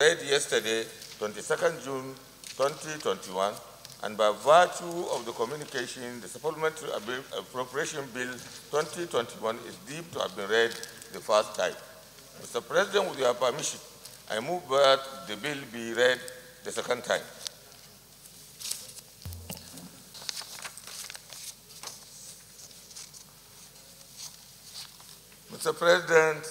read yesterday, 22nd June 2021, and by virtue of the communication, the Supplementary Appropriation Bill 2021 is deemed to have been read the first time. Mr. President, with your permission, I move that the bill be read the second time. Mr. President,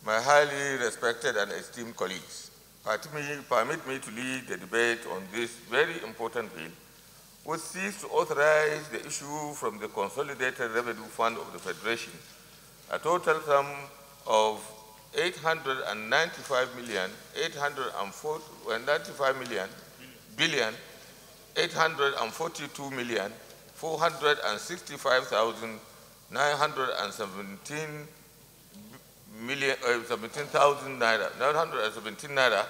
my highly respected and esteemed colleagues, permit me to lead the debate on this very important bill, which seeks to authorize the issue from the Consolidated Revenue Fund of the Federation, a total sum of 17,000 naira, 917 naira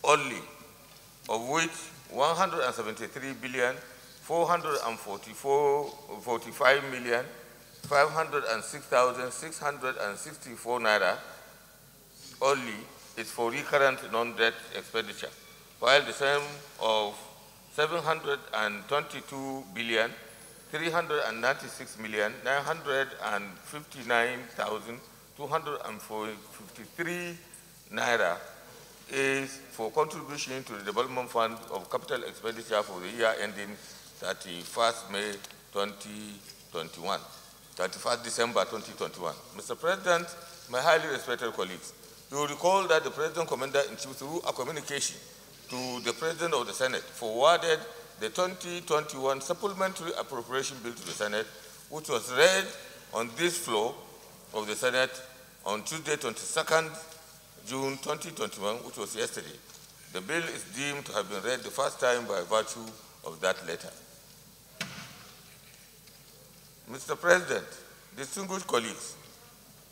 only, of which 173,445,506,664 naira only is for recurrent non-debt expenditure, while the sum of 722,396,959,253 naira is for contribution to the Development Fund of Capital Expenditure for the year ending 31st May 2021, 31st December 2021. Mr. President, my highly respected colleagues, you will recall that the President Commander-in-Chief, through a communication to the President of the Senate, forwarded the 2021 Supplementary Appropriation Bill to the Senate, which was read on this floor of the Senate on Tuesday, 22nd June 2021, which was yesterday. The bill is deemed to have been read the first time by virtue of that letter. Mr. President, distinguished colleagues,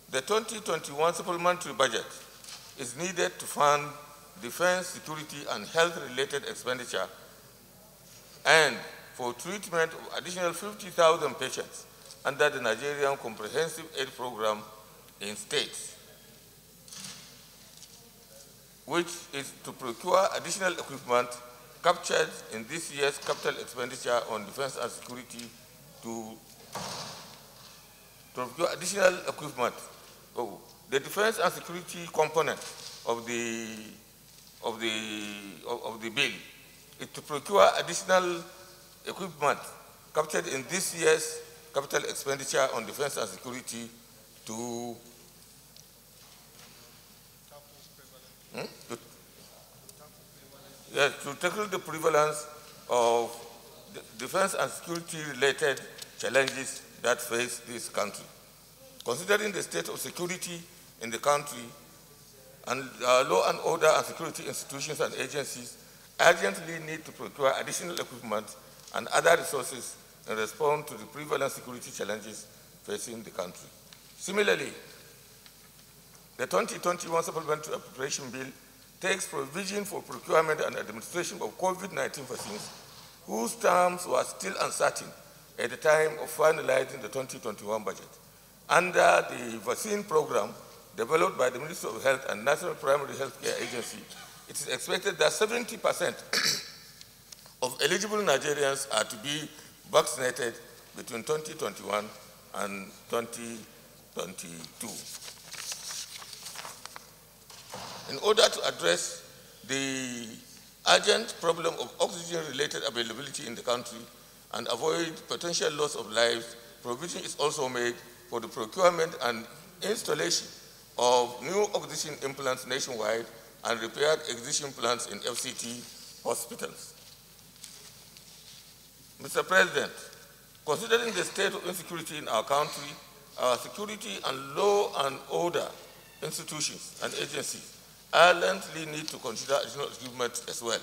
the 2021 supplementary budget is needed to fund defense, security, and health-related expenditure and for treatment of additional 50,000 patients under the Nigerian Comprehensive Aid Program in states, which is to procure additional equipment captured in this year's capital expenditure on defense and security to procure additional equipment. Oh, the defense and security component of the bill is to procure additional equipment captured in this year's capital expenditure on defense and security to tackle the prevalence of defense and security related challenges that face this country. Considering the state of security in the country, and law and order and security institutions and agencies urgently need to procure additional equipment and other resources in response to the prevalent security challenges facing the country. Similarly, the 2021 Supplementary Appropriation Bill takes provision for procurement and administration of COVID-19 vaccines, whose terms were still uncertain at the time of finalizing the 2021 budget. Under the vaccine program developed by the Ministry of Health and National Primary Health Care Agency, it is expected that 70% of eligible Nigerians are to be vaccinated between 2021 and 2022. In order to address the urgent problem of oxygen-related availability in the country and avoid potential loss of lives, provision is also made for the procurement and installation of new oxygen implants nationwide and repaired existing plants in FCT hospitals. Mr. President, considering the state of insecurity in our country, our security and law and order institutions and agencies urgently need to consider additional equipment as well.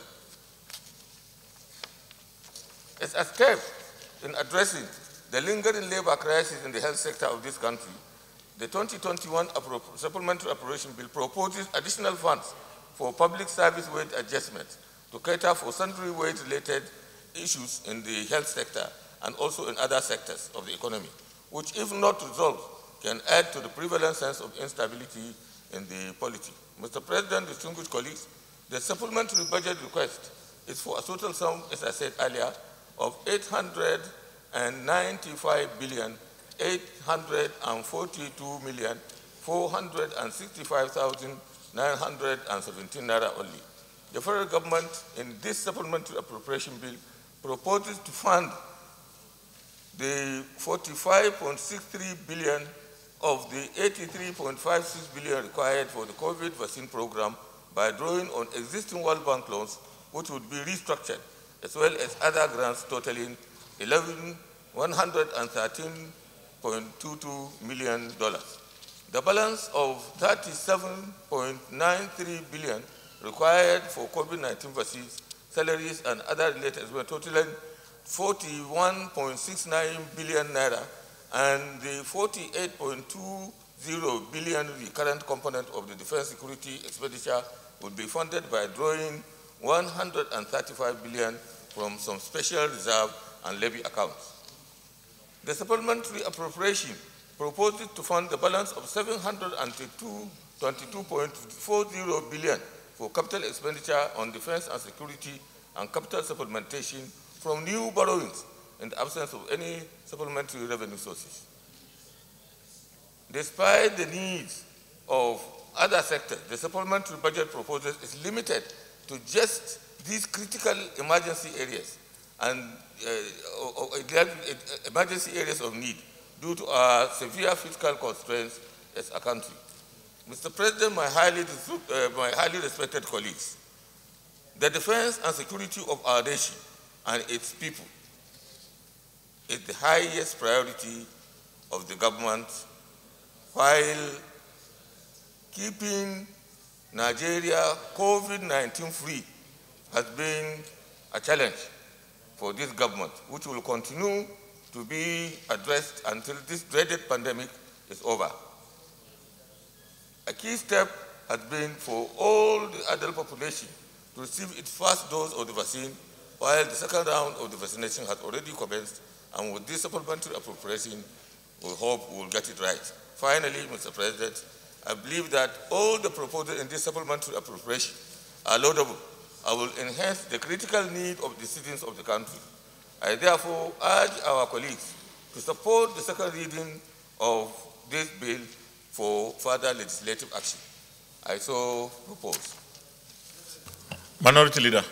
As a step in addressing the lingering labor crisis in the health sector of this country, the 2021 Supplementary Appropriation Bill proposes additional funds for public service wage adjustments to cater for sundry wage-related issues in the health sector and also in other sectors of the economy, which, if not resolved, can add to the prevalent sense of instability in the polity. Mr. President, distinguished colleagues, the supplementary budget request is for a total sum, as I said earlier, of 895,842,465,917 naira only. The federal government, in this supplementary appropriation bill, proposes to fund the 45.63 billion of the 83.56 billion required for the COVID vaccine program by drawing on existing World Bank loans, which would be restructured, as well as other grants totaling $113.22 million. The balance of 37.93 billion required for COVID-19 vaccines, salaries, and other related were totaling 41.69 billion naira, and the 48.20 billion recurrent component of the defense security expenditure would be funded by drawing 135 billion from some special reserve and levy accounts. The supplementary appropriation proposes to fund the balance of 722.40 billion for capital expenditure on defense and security and capital supplementation from new borrowings in the absence of any supplementary revenue sources. Despite the needs of other sectors, the supplementary budget proposal is limited to just these critical emergency areas and emergency areas of need due to our severe fiscal constraints as a country. Mr. President, my highly respected colleagues, the defense and security of our nation and its people is the highest priority of the government, while keeping Nigeria COVID-19 free has been a challenge for this government, which will continue to be addressed until this dreaded pandemic is over. A key step has been for all the adult population to receive its first dose of the vaccine, while the second round of the vaccination has already commenced, and with this supplementary appropriation, we hope we will get it right. Finally, Mr. President, I believe that all the proposals in this supplementary appropriation are laudable and will enhance the critical need of the citizens of the country. I therefore urge our colleagues to support the second reading of this bill for further legislative action. I so propose. Minority Leader.